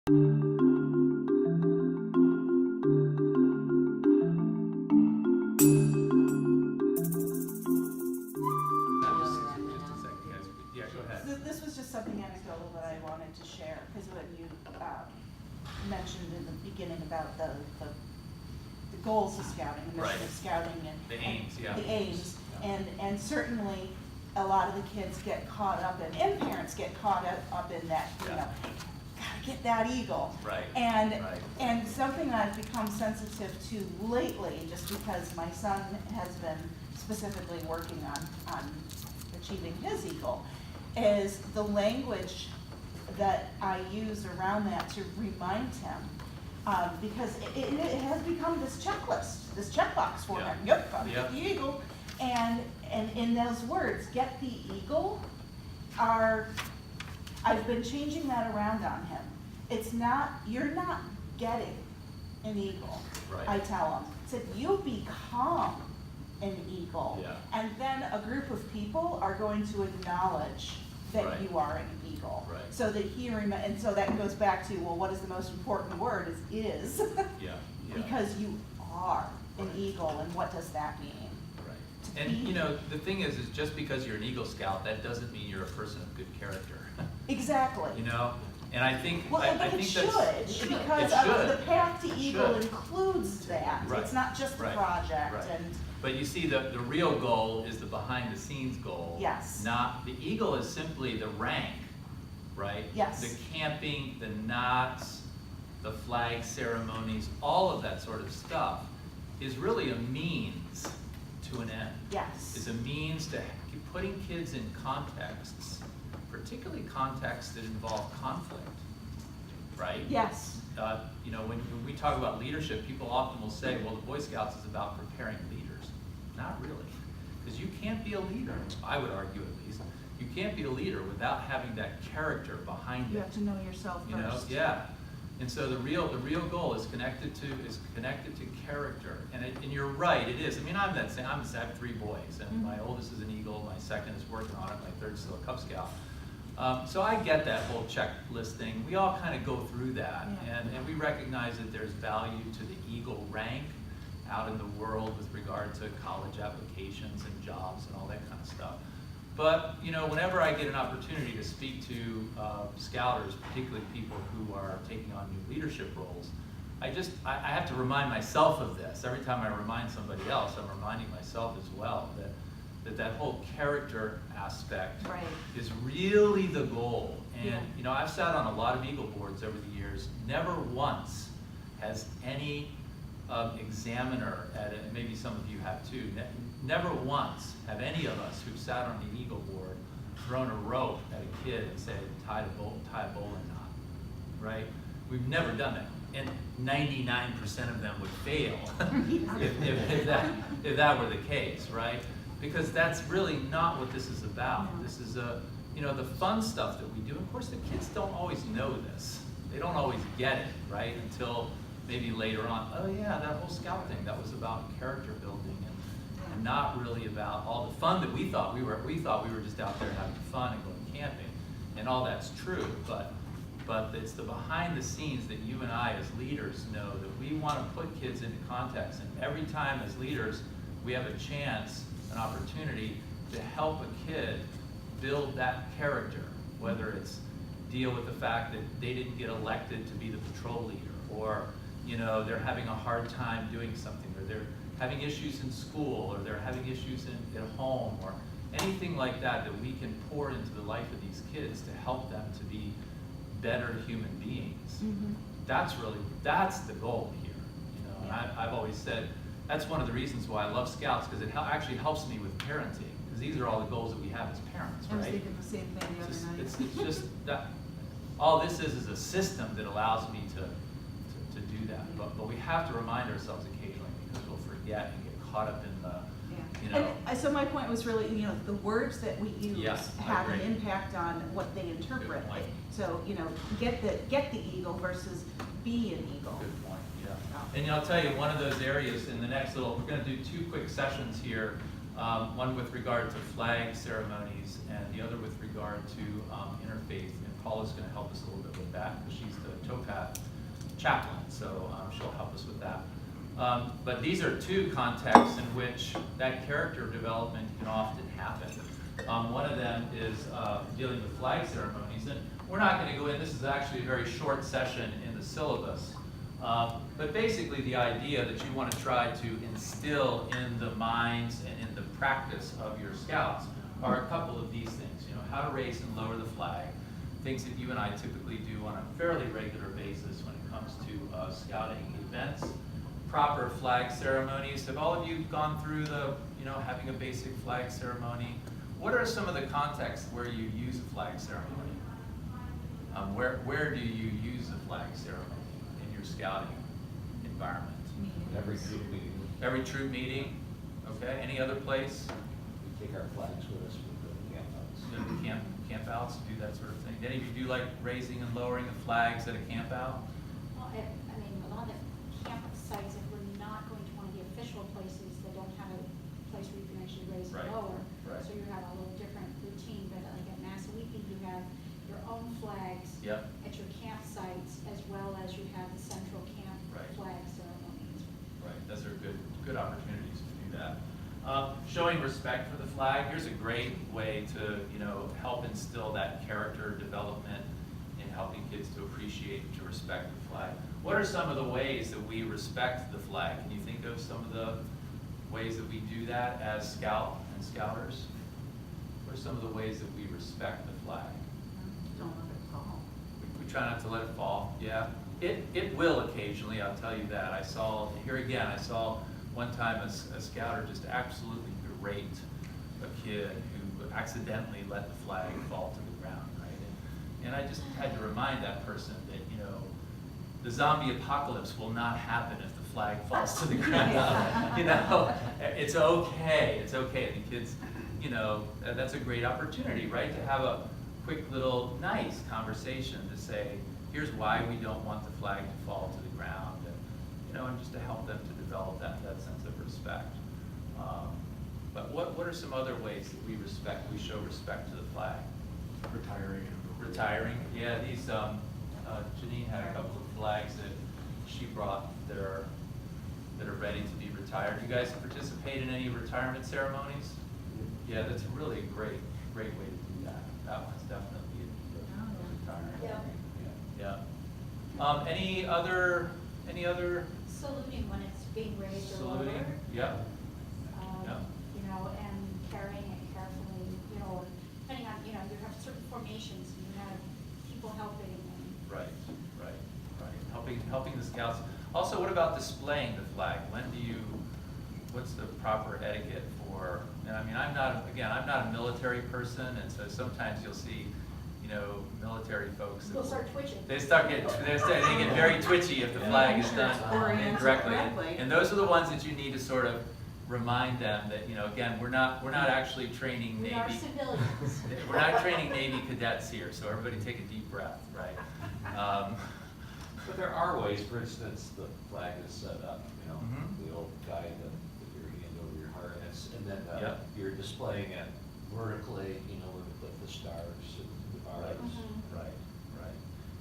This was just something anecdotal that I wanted to share, because when you mentioned in the beginning about the goals of scouting, the mission of scouting, and the aims, the aims, and certainly a lot of the kids get caught up in, and parents get caught up in that, you know, gotta get that eagle. And something that I've become sensitive to lately, just because my son has been specifically working on achieving his eagle, is the language that I use around that to remind him, because it has become this checklist, this checkbox for him. Yep, gotta get the eagle. And in those words, get the eagle, I've been changing that around on him. It's not, you're not getting an eagle, I tell him. I said, you become an eagle. And then a group of people are going to acknowledge that you are an eagle. So that and so that goes back to, well, what is the most important word? Is. Because you are an eagle, and what does that mean? And you know, the thing is just because you're an Eagle Scout, that doesn't mean you're a person of good character. Exactly. You know, and I think because the path to Eagle includes that. It's not just the project. But you see, the real goal is the behind-the-scenes goal. Not the Eagle is simply the rank, right? The camping, the knots, the flag ceremonies, all of that sort of stuff is really a means to an end. It's a means to putting kids in contexts, particularly contexts that involve conflict, right? You know, when we talk about leadership, people often will say, well, the Boy Scouts is about preparing leaders. Not really, because you can't be a leader, I would argue at least, you can't be a leader without having that character behind it. You have to know yourself first. And so the real goal is connected to character, and you're right, it is. I mean, I have 3 boys, and my oldest is an Eagle, my second is working on it, my third is still a Cub Scout. So I get that whole checklist thing. We all kind of go through that, and we recognize that there's value to the Eagle rank out in the world with regard to college applications and jobs and all that kind of stuff. But, you know, whenever I get an opportunity to speak to Scouters, particularly people who are taking on new leadership roles, I have to remind myself of this. Every time I remind somebody else, I'm reminding myself as well that whole character aspect is really the goal. And, you know, I've sat on a lot of Eagle boards over the years. Never once has any examiner at it, and maybe some of you have too, never once have any of us who sat on the Eagle board thrown a rope at a kid and said, tie a bowling knot, right? We've never done that. And 99% of them would fail if that were the case, right? Because that's really not what this is about. This is you know, the fun stuff that we do. Of course, the kids don't always know this. They don't always get it, right? Until maybe later on, oh yeah, that whole Scout thing, that was about character building and not really about all the fun that we thought we were just out there having fun and going camping. And all that's true, but it's the behind the scenes that you and I as leaders know that we want to put kids into context. And every time as leaders, we have a chance, an opportunity to help a kid build that character, whether it's deal with the fact that they didn't get elected to be the patrol leader, or you know, they're having a hard time doing something, or they're having issues in school, or they're having issues at home, or anything like that we can pour into the life of these kids to help them to be better human beings. That's the goal here. You know, and I've always said that's one of the reasons why I love Scouts, because it actually helps me with parenting, because these are all the goals that we have as parents, right? I was thinking the same thing the other night. It's just that all this is a system that allows me to do that, but we have to remind ourselves occasionally, because we'll forget and get caught up in the, you know. And so my point was really, you know, the words that we use have an impact on what they interpret. So, you know, get the eagle versus be an eagle. Good point. And I'll tell you, one of those areas in the next we're going to do 2 quick sessions here. One with regard to flag ceremonies, and the other with regard to interfaith. And Paula's going to help us a little bit with that, because she's the towpath chaplain, so she'll help us with that. But these are two contexts in which that character development can often happen. One of them is dealing with flag ceremonies, and we're not going to go in. This is actually a very short session in the syllabus. But basically the idea that you want to try to instill in the minds and in the practice of your scouts are a couple of these things. You know, how to raise and lower the flag, things that you and I typically do on a fairly regular basis when it comes to scouting events. Proper flag ceremonies. Have all of you gone through the, having a basic flag ceremony? What are some of the contexts where you use a flag ceremony? Where do you use a flag ceremony in your scouting environment? Every troop meeting. Every troop meeting. Okay. Any other place? We take our flags with us with the campouts. Campouts do that sort of thing. Did any of you do like raising and lowering of flags at a campout? Well, I mean, a lot of camp sites, if we're not going to one of the official places, they don't have a place where you can actually raise and lower. Right. So you have a little different routine, but like at Massawiki, you have your own flags at your campsites, as well as you have the central camp flag ceremonies. Right, those are good opportunities to do that. Showing respect for the flag, here's a great way to, help instill that character development in helping kids to appreciate and to respect the flag. What are some of the ways that we respect the flag? Can you think of some of the ways that we do that as scout and scouters? What are some of the ways that we respect the flag? Don't let it fall. We try not to let it fall, yeah. It will occasionally, I'll tell you that. I saw one time a scouter just absolutely berate a kid who accidentally let the flag fall to the ground, right? And I just had to remind that person that, the zombie apocalypse will not happen if the flag falls to the ground. It's okay. It's okay. The kids, that's a great opportunity, right? To have a quick little nice conversation to say, here's why we don't want the flag to fall to the ground, and just to help them to develop that sense of respect. But what are some other ways that we show respect to the flag? Retiring. Yeah, these, Janine had a couple of flags that she brought that are ready to be retired. You guys participate in any retirement ceremonies? Yeah, that's really a great way to do that. That one's definitely retiring. Yeah. Any other? Saluting when it's being raised or lowered. Saluting. Yeah. And carrying it carefully, depending on, you have certain formations, and you have people helping. Right. Helping the scouts. Also, what about displaying the flag? What's the proper etiquette for, and I mean, I'm not a military person, and so sometimes you'll see, military folks. They'll start twitching. They get very twitchy if the flag is done incorrectly. And those are the ones that you need to sort of remind them that, again, we're not actually training Navy. We are civilians. We're not training Navy cadets here, so everybody take a deep breath, right? But there are ways, for instance, the flag is set up, Mhm. the old guy that with your hand over your heart, and then Yep. you're displaying it vertically, with the stars and the bars. Mhm. Right.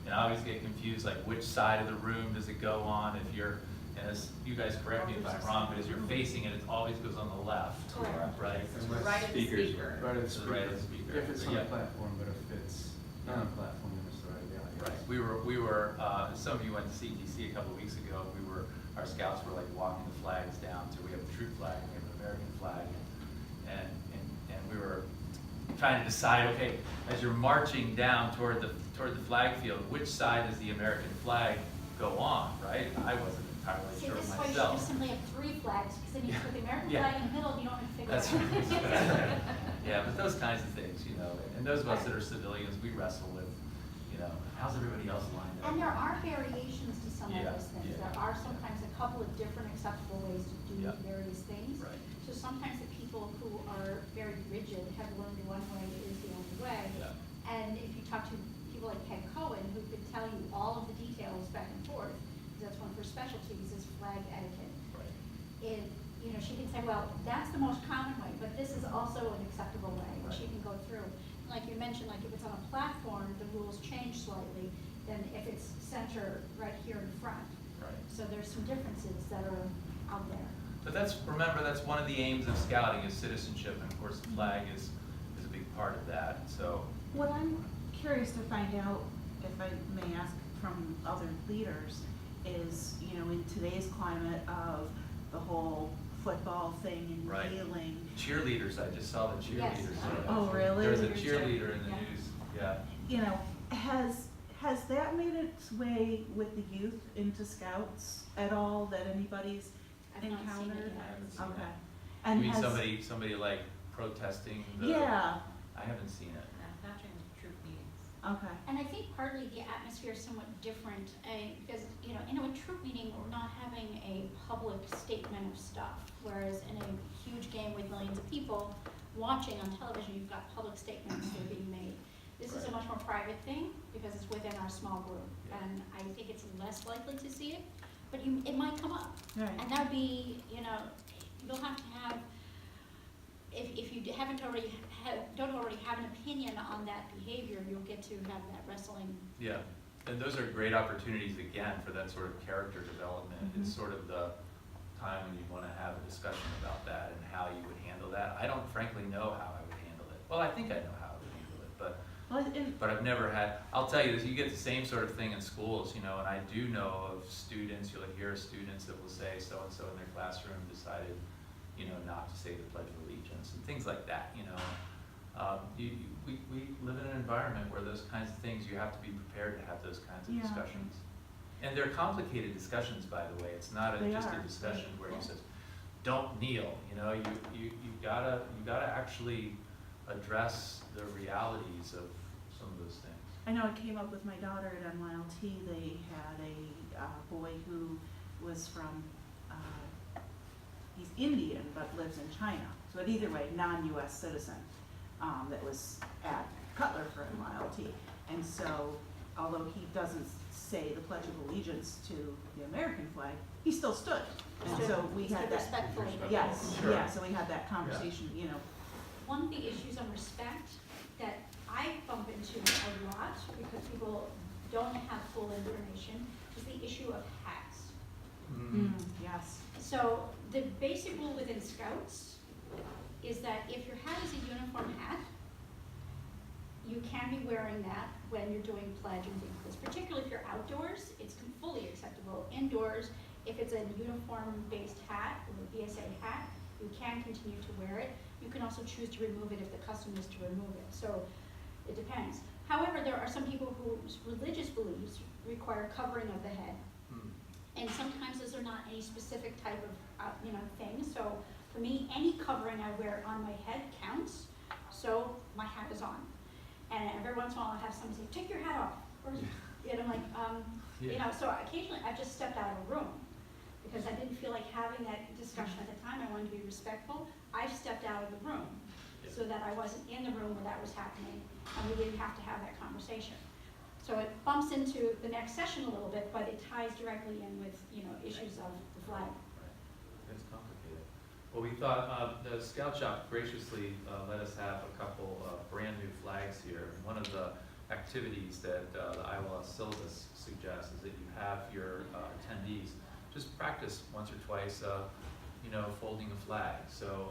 And I always get confused, like which side of the room does it go on? If you're, as you guys correct me if I'm wrong, but as you're facing it, it always goes on the left, Correct. right? Unless Right at the speakers- speaker. Right at the Right speaker. at the speaker. If it's on Yeah. a platform, but if it's not on a platform, then it's the right, yeah. Right. We were. Some of you went to CTC a couple of weeks ago. Our scouts were like walking the flags down. So we have a troop flag, we have an American flag, and we were trying to decide. Okay, as you're marching down toward the flag field, which side does the American flag go on? Right? I wasn't entirely See, sure this is why you should myself. just simply have 3 flags, because then you put the American Yeah. flag in the middle, and you don't have to figure That's it out. right. Yeah, but those kinds of things, and those of us that are civilians, we wrestle with, how's everybody else lined up? And there are variations to some of Yeah, those things. yeah. There are sometimes a couple of different acceptable ways to do Yeah. various things. Right. So sometimes the people who are very rigid have learned one way is the only way. Yeah. And if you talk to people like Peg Cohen, who could tell you all of the details back and forth, because that's one of her specialties, is flag etiquette. Right. She can say, well, that's the most common way, but this is also an acceptable way, and she Right. can go through. Like you mentioned, like if it's on a platform, the rules change slightly. Then if it's center right here in front. Right. So there's some differences that are out there. But remember, that's one of the aims of scouting is citizenship, and of course the flag is a big part of that, so. What I'm curious to find out, if I may ask from other leaders, is, in today's climate of the whole football thing and Right. kneeling. Cheerleaders, I just saw the cheerleaders. Yes. Oh, really? There's a cheerleader in the Yeah. news, yeah. Has that made its way with the youth into Scouts at all, that anybody's I've not seen it encountered? yet. I haven't seen Okay. that. And You mean has- somebody like protesting the? Yeah, I haven't seen it. Not during troop meetings. okay. And I think partly the atmosphere is somewhat different, because, in a troop meeting, we're not having a public statement of stuff. Whereas in a huge game with millions of people watching on television, you've got public statements that are being made. This is a Right. much more private thing, because it's within our small group. Yeah. And I think it's less likely to see it, but it might come up. Right. And that would be, you'll have to have, if you don't already have an opinion on that behavior, you'll get to have that wrestling. Yeah, and those are great opportunities, again, for that sort of character development. It's Mhm. sort of the time when you want to have a discussion about that and how you would handle that. I don't frankly know how I would handle it. Well, I think I know how I would handle it, but Well, and, I've never had, I'll tell you this, you get the same sort of thing in schools, and I do know of students, you'll hear students that will say so-and-so in their classroom decided, not to say the Pledge of Allegiance, and things like that, we live in an environment where those kinds of things, you have to be prepared to have those kinds of Yeah. discussions. And they're complicated discussions, by the way, it's not They just a are. discussion where you says, don't kneel, you gotta actually address the realities of some of those things. I know it came up with my daughter at NYLT. They had a boy who was from, he's Indian but lives in China. So either way, non-US citizen, that was at Cutler for NYLT. And so, although he doesn't say the Pledge of Allegiance to the American flag, he still stood. And so we had that, Respectfully. yes, Sure. yeah, so we had that conversation, One of the issues on respect that I bump into a lot, because people don't have full information, is the issue of hats. yes. So the basic rule within Scouts is that if your hat is a uniform hat, you can be wearing that when you're doing pledge and things. Particularly if you're outdoors, it's fully acceptable. Indoors, if it's a uniform-based hat, or a BSA hat, you can continue to wear it. You can also choose to remove it if the custom is to remove it. So it depends. However, there are some people whose religious beliefs require covering of the head. And sometimes those are not any specific type of, thing. So for me, any covering I wear on my head counts, so my hat is on. And every once in a while I have somebody say, take your hat off. And I'm like, so occasionally I've just stepped out of a room because I didn't feel like having that discussion at the time. I wanted to be respectful. I stepped out of the room so that I wasn't in the room where that was happening, and we didn't have to have that conversation. So it bumps into the next session a little bit, but it ties directly in with, issues of the flag. Right. It's complicated. Well, we thought the Scout Shop graciously let us have a couple brand new flags here. And one of the activities that the IOLS syllabus suggests is that you have your attendees just practice once or twice, folding a flag. So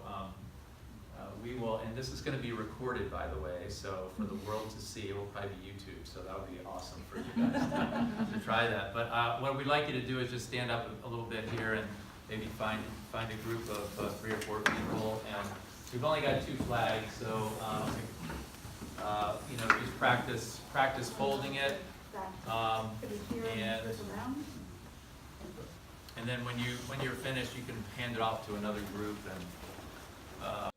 we will, and this is going to be recorded, by the way, so for the world to see, it will probably be YouTube, so that would be awesome for you guys to try that. But what we'd like you to do is just stand up a little bit here and maybe find a group of 3 or 4 people. And we've only got 2 flags, so just practice folding it. And then when you're finished, you can hand it off to another group. And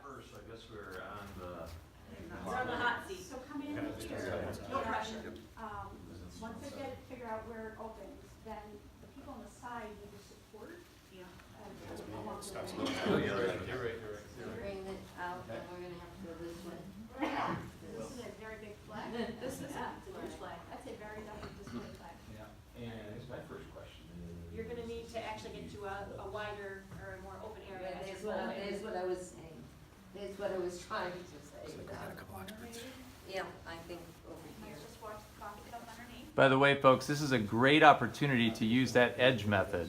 First, I guess we're on the. We're on the hot seat. So come in here. No pressure. Once they figure out where it opens, then the people on the side need to support. Yeah. Along the way. oh, you're right. Bring it out, and we're gonna have to go this way. This is a very big flag. This is a huge flag. That's a very lovely display flag. Yeah, and I guess my first question is. You're gonna need to actually get to a wider or a more open area. Yeah, as there's you're what, folding. there's what I was saying. There's what I was trying to say. Yeah, I think over here. Let's just watch the coffee cup underneath. By the way, folks, this is a great opportunity to use that EDGE method.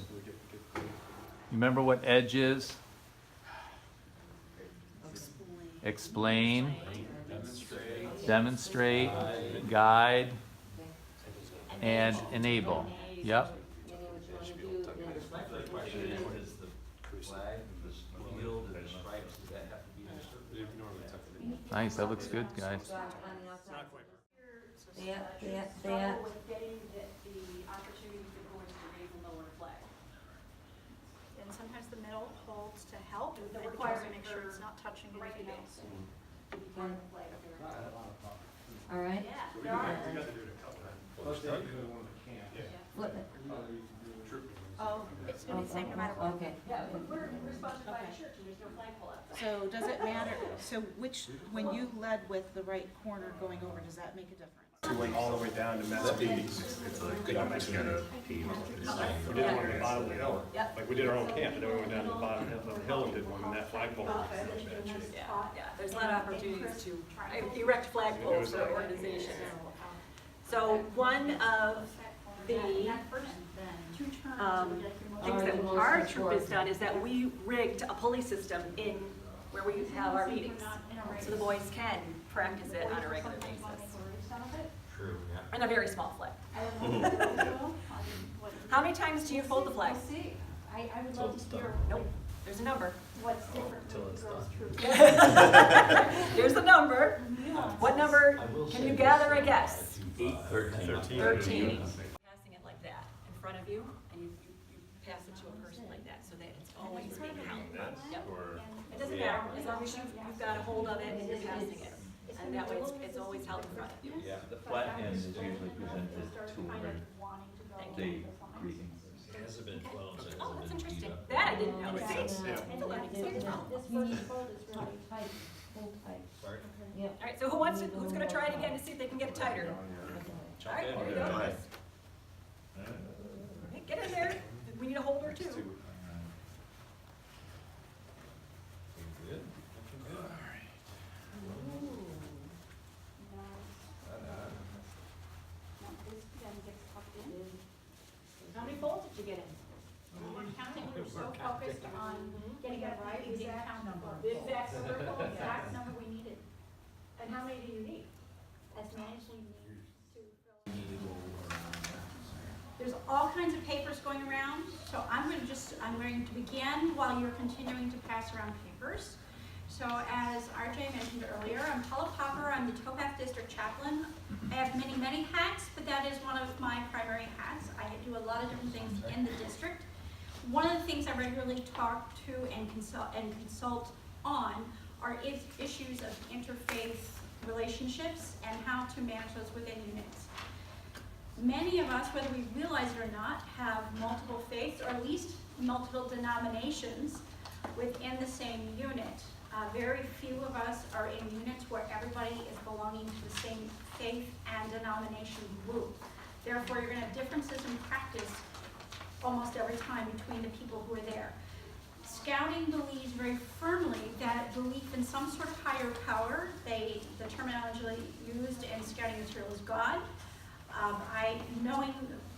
You remember what EDGE is? Explain, demonstrate, guide, and enable. Yep. What is the flag, the field, and the stripes, does that have to be inserted? Nice, that looks good, guys. Struggle with getting the opportunity to go into the raise and lower flag. And sometimes the middle holds to help, The but it requirement make sure for it's not touching anything Right else. to be part of the flag there. All right. Yeah, there are. Plus they do one that can't. What, Oh, It's gonna be the same no matter what. okay. Yeah, we're sponsored by the church and there's no flagpole outside. so does it matter, so when you led with the right corner going over, does that make a difference? We went all the way down to Massapequa. It's a good opportunity. We did one at the bottom of the hill. Like, we did our own camp, and then we went down to the bottom of the hill and did one, and that flagpole was in such bad shape. Yeah, there's a lot of opportunities to erect flagpoles for organizations. So one of the things that our troop has done is that we rigged a pulley system in where we have our meetings. So the boys can practice it on a regular basis. True, yeah. And a very small flag. How many times do you fold the flag? I would love to hear Nope, there's a number. what's different Till with it's girls' done. troop. Here's the number. What number can you gather a guess? 13. 13. Passing it like that in front of you, and you pass it to a person like that, so that it's always being held. Yep. It doesn't matter, as long as you've got a hold of it and you're passing it. And that way it's always held in front of you. Yeah, the flat end is usually presented to the greeting. It hasn't been closed. Oh, that's interesting. That I didn't know. See? It's a learning experience. All Sorry? right, so who's gonna try it again to see if they can get it tighter? All right, there you go. All right, get in there. We need a holder too. Good. How many folds did you get in? We were counting, we were so focused on getting it right, we didn't count number. The exact number. The exact number we needed, And how many do you need? as many as we need to fill. There's all kinds of papers going around, so I'm going to begin while you're continuing to pass around papers. So as RJ mentioned earlier, I'm Paula Popper, I'm the Topaz District Chaplain. I have many, many hats, but that is one of my primary hats. I do a lot of different things in the district. One of the things I regularly talk to and consult on are issues of interfaith relationships and how to manage those within units. Many of us, whether we realize it or not, have multiple faiths, or at least multiple denominations within the same unit. Very few of us are in units where everybody is belonging to the same faith and denomination group. Therefore, you're going to have differences in practice almost every time between the people who are there. Scouting believes very firmly that belief in some sort of higher power, the terminology used in scouting material is God. Knowing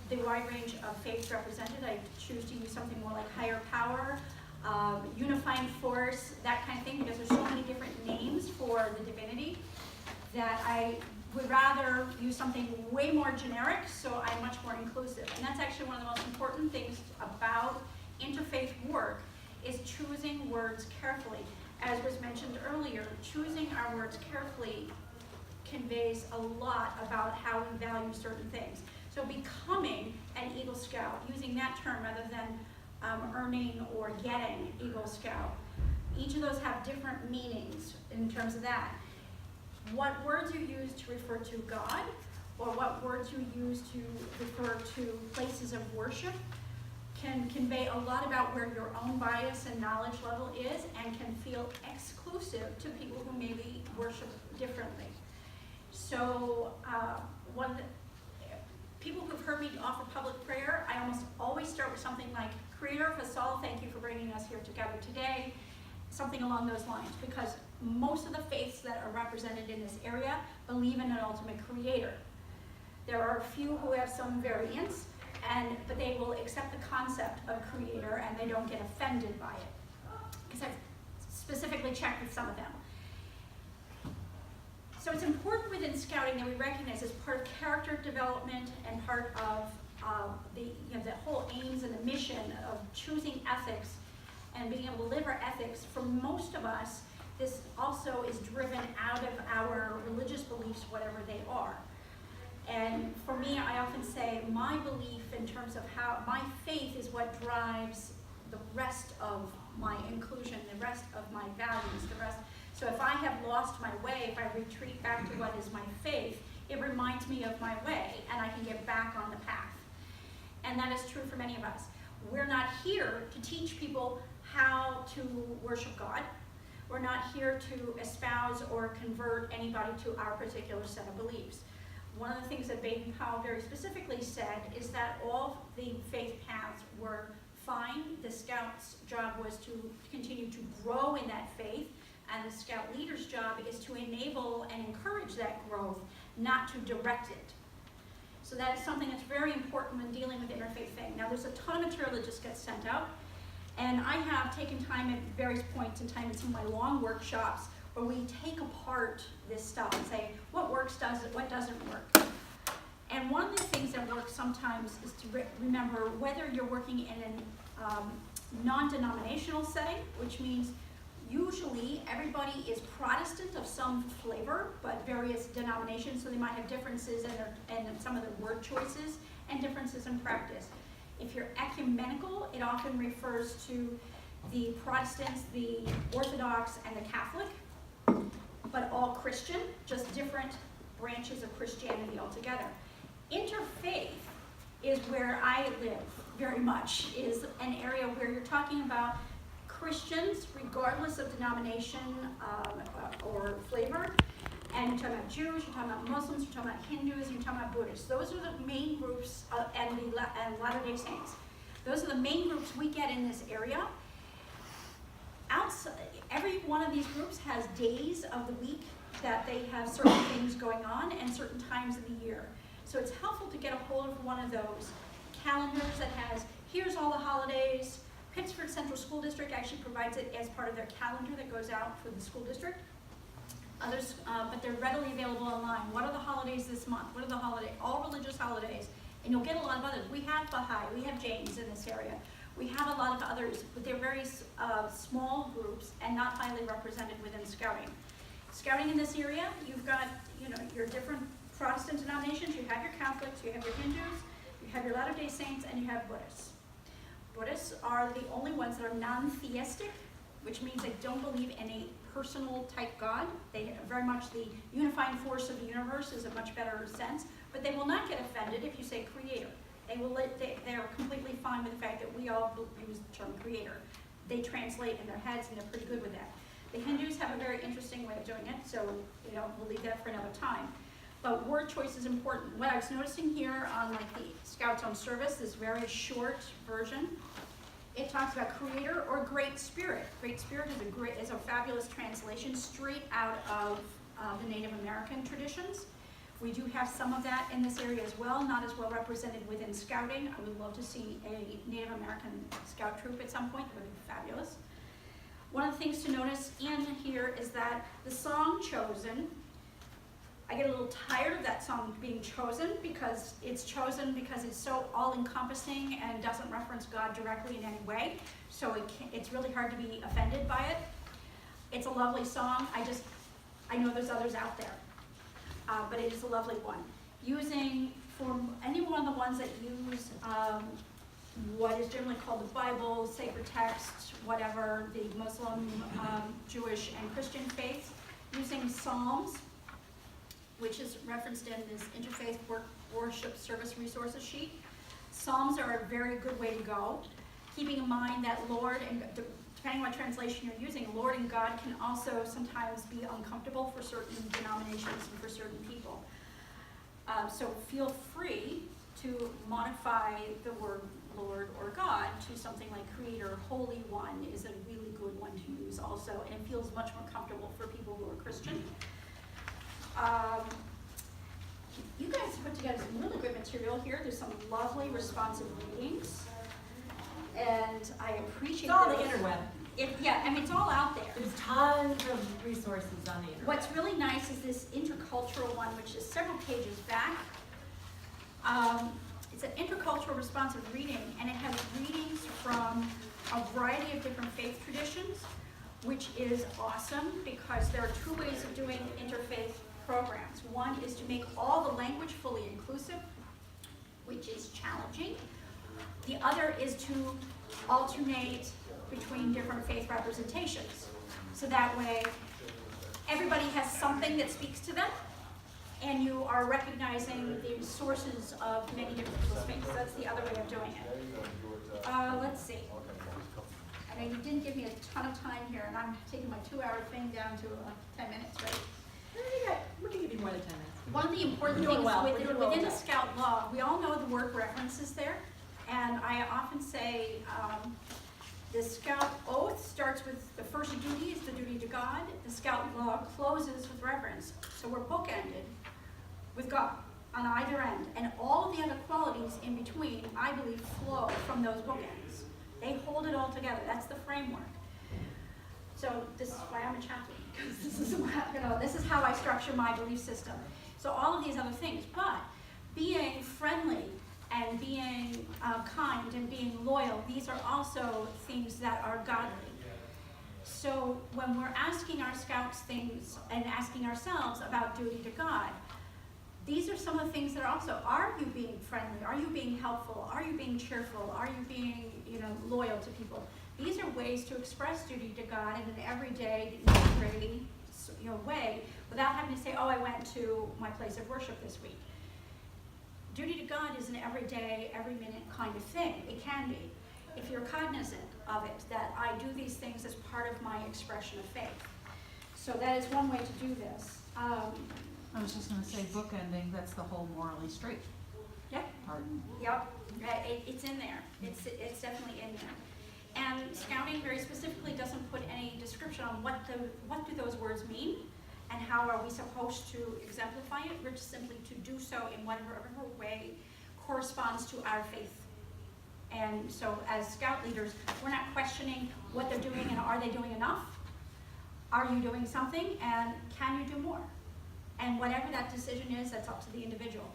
the wide range of faiths represented, I choose to use something more like higher power, unifying force, that kind of thing, because there's so many different names for the divinity that I would rather use something way more generic, so I'm much more inclusive. And that's actually one of the most important things about interfaith work, is choosing words carefully. As was mentioned earlier, choosing our words carefully conveys a lot about how we value certain things. So becoming an Eagle Scout, using that term rather than earning or getting Eagle Scout. Each of those have different meanings in terms of that. What words you use to refer to God, or what words you use to refer to places of worship, can convey a lot about where your own bias and knowledge level is, and can feel exclusive to people who maybe worship differently. So one of the people who've heard me offer public prayer, I almost always start with something like, Creator of us all, thank you for bringing us here together today, something along those lines, because most of the faiths that are represented in this area believe in an ultimate creator. There are a few who have some variants, but they will accept the concept of creator and they don't get offended by it. Because I've specifically checked with some of them. So it's important within scouting that we recognize as part of character development and part of the whole aims and the mission of choosing ethics and being able to live our ethics. For most of us, this also is driven out of our religious beliefs, whatever they are. And for me, I often say my belief in terms of how my faith is what drives the rest of my inclusion, the rest of my values, the rest. So if I have lost my way, if I retreat back to what is my faith, it reminds me of my way and I can get back on the path. And that is true for many of us. We're not here to teach people how to worship God. We're not here to espouse or convert anybody to our particular set of beliefs. One of the things that Baden-Powell very specifically said is that all the faith paths were fine. The Scouts' job was to continue to grow in that faith, and the Scout leader's job is to enable and encourage that growth, not to direct it. So that is something that's very important when dealing with interfaith faith. Now there's a ton of material that just gets sent out, and I have taken time at various points in time in some of my long workshops where we take apart this stuff and say, what works, does it, what doesn't work? And one of the things that works sometimes is to remember whether you're working in a non-denominational setting, which means usually everybody is Protestant of some flavor, but various denominations, so they might have differences in some of the word choices and differences in practice. If you're ecumenical, it often refers to the Protestants, the Orthodox, and the Catholic, but all Christian, just different branches of Christianity altogether. Interfaith is where I live very much, is an area where you're talking about Christians, regardless of denomination or flavor, and you're talking about Jews, you're talking about Muslims, you're talking about Hindus, and you're talking about Buddhists. Those are the main groups, and Latter-day Saints. Those are the main groups we get in this area. Outside, every one of these groups has days of the week that they have certain things going on and certain times of the year. So it's helpful to get a hold of one of those calendars that has, here's all the holidays. Pittsford Central School District actually provides it as part of their calendar that goes out for the school district. Others, but they're readily available online. What are the holidays this month? What are the holidays? All religious holidays. And you'll get a lot of others. We have Baha'i, we have Jains in this area. We have a lot of others, but they're very small groups and not highly represented within Scouting. Scouting in this area, you've got your different Protestant denominations. You have your Catholics, you have your Hindus, you have your Latter-day Saints, and you have Buddhists. Buddhists are the only ones that are non-theistic, which means they don't believe in a personal type God. They are very much the unifying force of the universe is a much better sense, but they will not get offended if you say creator. They are completely fine with the fact that we all use the term creator. They translate in their heads and they're pretty good with that. The Hindus have a very interesting way of doing it, so we'll leave that for another time. But word choice is important. What I was noticing here on like the Scouts on Service, this very short version, it talks about creator or great spirit. Great spirit is a fabulous translation straight out of the Native American traditions. We do have some of that in this area as well, not as well represented within Scouting. I would love to see a Native American Scout troop at some point. That would be fabulous. One of the things to notice in here is that the song chosen, I get a little tired of that song being chosen because it's so all-encompassing and doesn't reference God directly in any way. So it's really hard to be offended by it. It's a lovely song. I know there's others out there, but it is a lovely one. Using, for any one of the ones that use what is generally called the Bible, sacred text, whatever, the Muslim, Jewish, and Christian faiths, using Psalms, which is referenced in this Interfaith Worship Service Resources sheet. Psalms are a very good way to go, keeping in mind that Lord, and depending on what translation you're using, Lord and God can also sometimes be uncomfortable for certain denominations and for certain people. So feel free to modify the word Lord or God to something like Creator. Holy One is a really good one to use also, and it feels much more comfortable for people who are Christian. You guys put together some really good material here. There's some lovely responsive readings. And I appreciate It's all those. the interweb. Yeah, I mean, it's all out there. There's tons of resources on the internet. What's really nice is this intercultural one, which is several pages back. It's an intercultural responsive reading, and it has readings from a variety of different faith traditions, which is awesome because there are two ways of doing interfaith programs. One is to make all the language fully inclusive, which is challenging. The other is to alternate between different faith representations. So that way, everybody has something that speaks to them, and you are recognizing the sources of many different people's faiths. That's the other way of doing it. Let's see. I know you didn't give me a ton of time here, and I'm taking my 2-hour thing down to 10 minutes, right? We're gonna give you more than 10 minutes. One of the important We're doing things well. We're doing well within the with that. Scout law, we all know the word references there, and I often say the Scout oath starts with the first duty is the duty to God. The Scout law closes with reverence. So we're bookended with God on either end, and all of the other qualities in between, I believe, flow from those bookends. They hold it all together. That's the framework. So this is why I'm a chaplain, because this is how I structure my belief system. So all of these other things, but being friendly and being kind and being loyal, these are also things that are godly. So when we're asking our scouts things and asking ourselves about duty to God, these are some of the things that are also, are you being friendly? Are you being helpful? Are you being cheerful? Are you being, loyal to people? These are ways to express duty to God in an everyday, nitty-gritty, way, without having to say, oh, I went to my place of worship this week. Duty to God is an everyday, every minute kind of thing. It can be, if you're cognizant of it, that I do these things as part of my expression of faith. So that is one way to do this. I was just gonna say bookending, that's the whole morally straight. Yep. Pardon. Yep, it's in there. It's definitely in there. And scouting very specifically doesn't put any description on what do those words mean and how are we supposed to exemplify it. We're just simply to do so in whatever way corresponds to our faith. And so as scout leaders, we're not questioning what they're doing and are they doing enough? Are you doing something and can you do more? And whatever that decision is, that's up to the individual.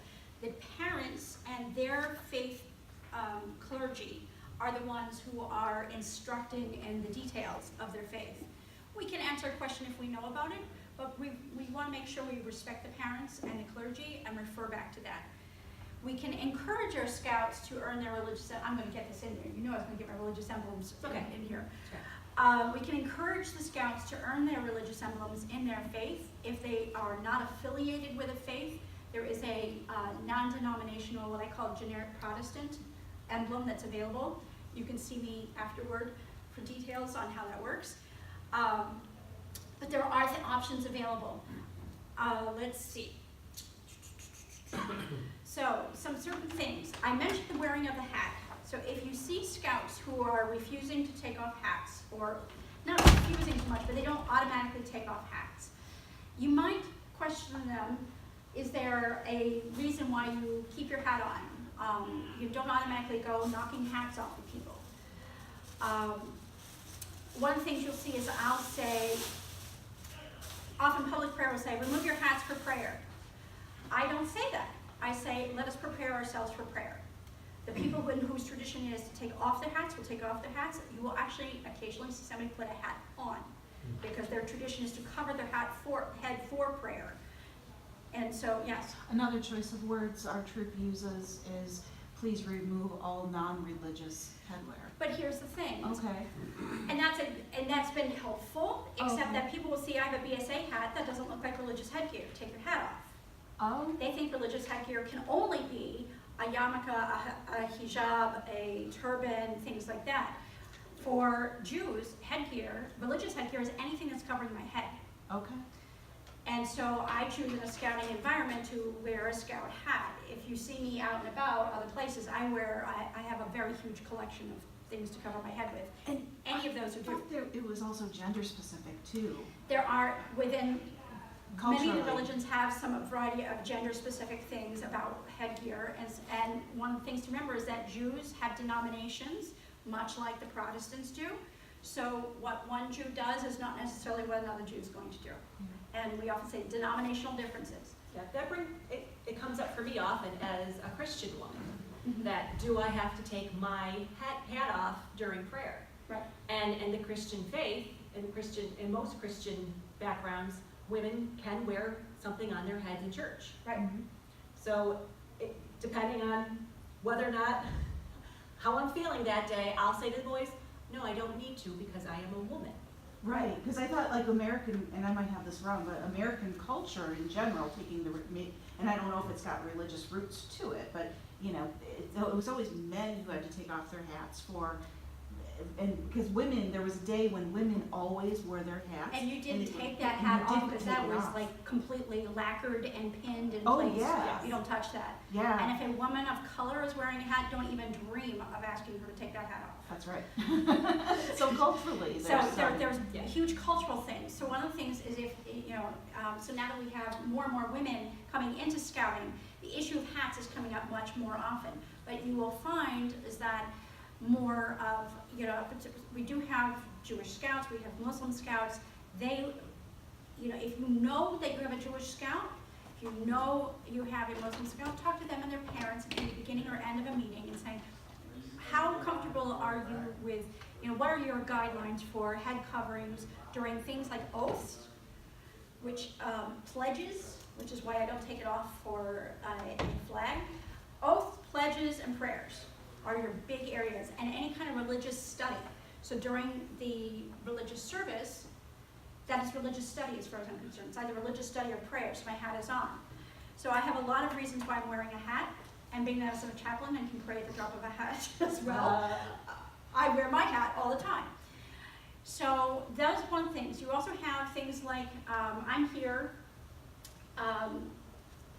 The parents and their faith clergy are the ones who are instructing in the details of their faith. We can answer a question if we know about it, but we want to make sure we respect the parents and the clergy and refer back to that. We can encourage our scouts to earn their religious, I'm going to get this in there, I was going to get my religious emblems in here. We can encourage the scouts to earn their religious emblems in their faith. If they are not affiliated with a faith, there is a non-denominational, what I call generic Protestant emblem that's available. You can see me afterward for details on how that works. But there are options available. Let's see. So, some certain things. I mentioned the wearing of the hat. So if you see scouts who are refusing to take off hats, or not refusing too much, but they don't automatically take off hats, you might question them, is there a reason why you keep your hat on? You don't automatically go knocking hats off of people. One of the things you'll see is I'll say, often public prayer will say, remove your hats for prayer. I don't say that. I say, let us prepare ourselves for prayer. The people whose tradition is to take off their hats will take off their hats. You will actually occasionally see somebody put a hat on because their tradition is to cover their head for prayer. And so, yes. Another choice of words our troop uses is please remove all non-religious headwear. But here's the thing. Okay. And that's been helpful, except Okay. that people will see I have a BSA hat that doesn't look like religious headgear. Take your hat off. Oh. They think religious headgear can only be a yarmulke, a hijab, a turban, things like that. For Jews, headgear, religious headgear is anything that's covering my head. Okay. And so I choose in a scouting environment to wear a scout hat. If you see me out and about other places, I have a very huge collection of things to cover my head with. And any of those are I do. thought it was also gender specific too. There are, within Many of the Culturally. religions have some variety of gender-specific things about headgear, and one of the things to remember is that Jews have denominations, much like the Protestants do. So what one Jew does is not necessarily what another Jew is going to do. And we often say denominational differences. Yeah, it comes up for me often as a Christian woman, that do I have to take my hat off during prayer? Right. And the Christian faith, in most Christian backgrounds, women can wear something on their heads in church. Right. So depending on whether or not, how I'm feeling that day, I'll say to the boys, no, I don't need to because I am a woman. Right, because I thought like American, and I might have this wrong, but American culture in general, taking the, and I don't know if it's got religious roots to it, but you know, it was always men who had to take off their hats for, and because women, there was a day when women always wore their hats. And you didn't it- take that and hat you off didn't because take that it was off. like completely lacquered and pinned in Oh, place. yeah. You don't touch that. Yeah, And if a woman of color is wearing a hat, don't even dream of asking her to take that hat off. that's right. So culturally, So there's there's yeah. huge cultural things. So one of the things is if, you know, so now that we have more and more women coming into scouting, the issue of hats is coming up much more often. But you will find is that more of, you know, we do have Jewish scouts, we have Muslim scouts. They, you know, if you know that you have a Jewish scout, if you know you have a Muslim scout, talk to them and their parents at the beginning or end of a meeting and say, how comfortable are you with, you know, what are your guidelines for head coverings during things like oaths, which pledges, which is why I don't take it off for a flag. Oaths, pledges, and prayers are your big areas, and any kind of religious study. So during the religious service, that is religious study as far as I'm concerned. It's either religious study or prayer, so my hat is on. So I have a lot of reasons why I'm wearing a hat, and being that I'm a chaplain and can pray at the drop of a hat as well, I wear my hat all the time. So that's one thing. So you also have things like, I'm here,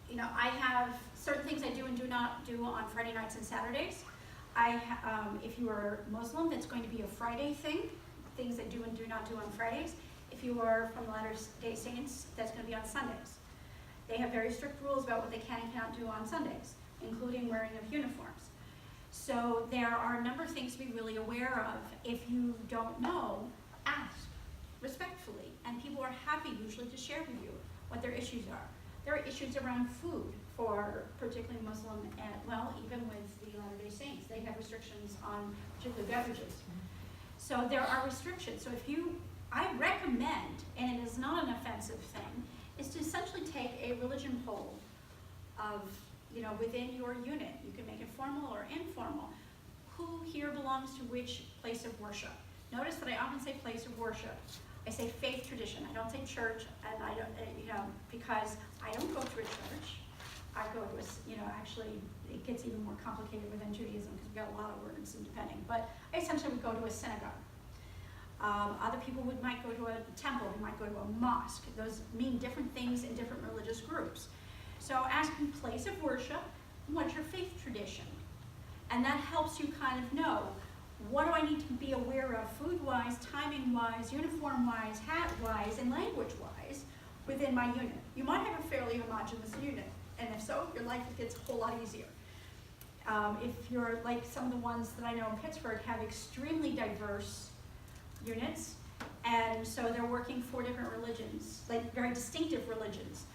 you know, I have certain things I do and do not do on Friday nights and Saturdays. If you are Muslim, that's going to be a Friday thing, things I do and do not do on Fridays. If you are from the Latter-day Saints, that's going to be on Sundays. They have very strict rules about what they can and cannot do on Sundays, including wearing of uniforms. So there are a number of things to be really aware of. If you don't know, ask respectfully, and people are happy usually to share with you what their issues are. There are issues around food for particularly Muslim, and well, even with the Latter-day Saints, they have restrictions on particular beverages. So there are restrictions. So if you, I recommend, and it is not an offensive thing, is to essentially take a religion poll of, you know, within your unit. You can make it formal or informal. Who here belongs to which place of worship? Notice that I often say place of worship. I say faith tradition. I don't say church, and I don't, you know, because I don't go to a church. I go to a, you know, actually it gets even more complicated within Judaism because we've got a lot of words and depending. But I essentially would go to a synagogue. Other people might go to a temple, who might go to a mosque. Those mean different things in different religious groups. So asking place of worship, what's your faith tradition? And that helps you kind of know, what do I need to be aware of food-wise, timing-wise, uniform-wise, hat-wise, and language-wise within my unit? You might have a fairly homogeneous unit, and if so, your life gets a whole lot easier. If you're like some of the ones that I know in Pittsburgh have extremely diverse units, and so they're working for different religions, like very distinctive religions.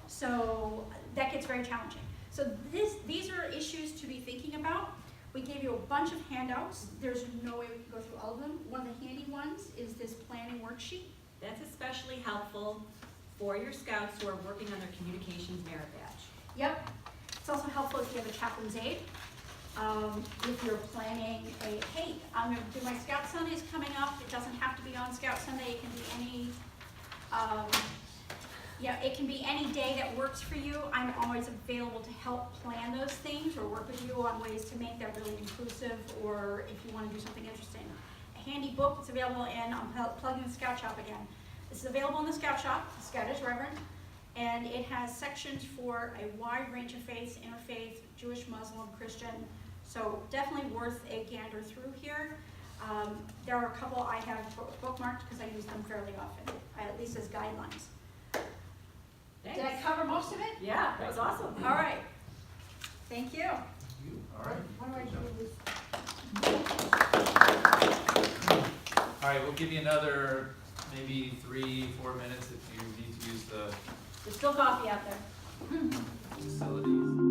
So that gets very challenging. So these are issues to be thinking about. We gave you a bunch of handouts. There's no way we can go through all of them. One of the handy ones is this planning worksheet. That's especially helpful for your scouts who are working on their communications merit badge. Yep. It's also helpful if you have a chaplain's aid. If you're planning hey, I'm going to do my Scout Sundays coming up. It doesn't have to be on Scout Sunday. It can be any, it can be any day that works for you. I'm always available to help plan those things or work with you on ways to make that really inclusive, or if you want to do something interesting. A handy book that's available in, I'm plugging the Scout Shop again. This is available in the Scout Shop, the Scout is Reverend, and it has sections for a wide range of faiths, interfaith, Jewish, Muslim, Christian. So definitely worth a gander through here. There are a couple I have bookmarked because I use them fairly often, at least as guidelines. Thanks. Did I cover most of it? Yeah, that was awesome. All right. Thank you. All right. What do I do with All right, we'll give you another maybe 3-4 minutes if you need to use the There's still coffee out there. facilities.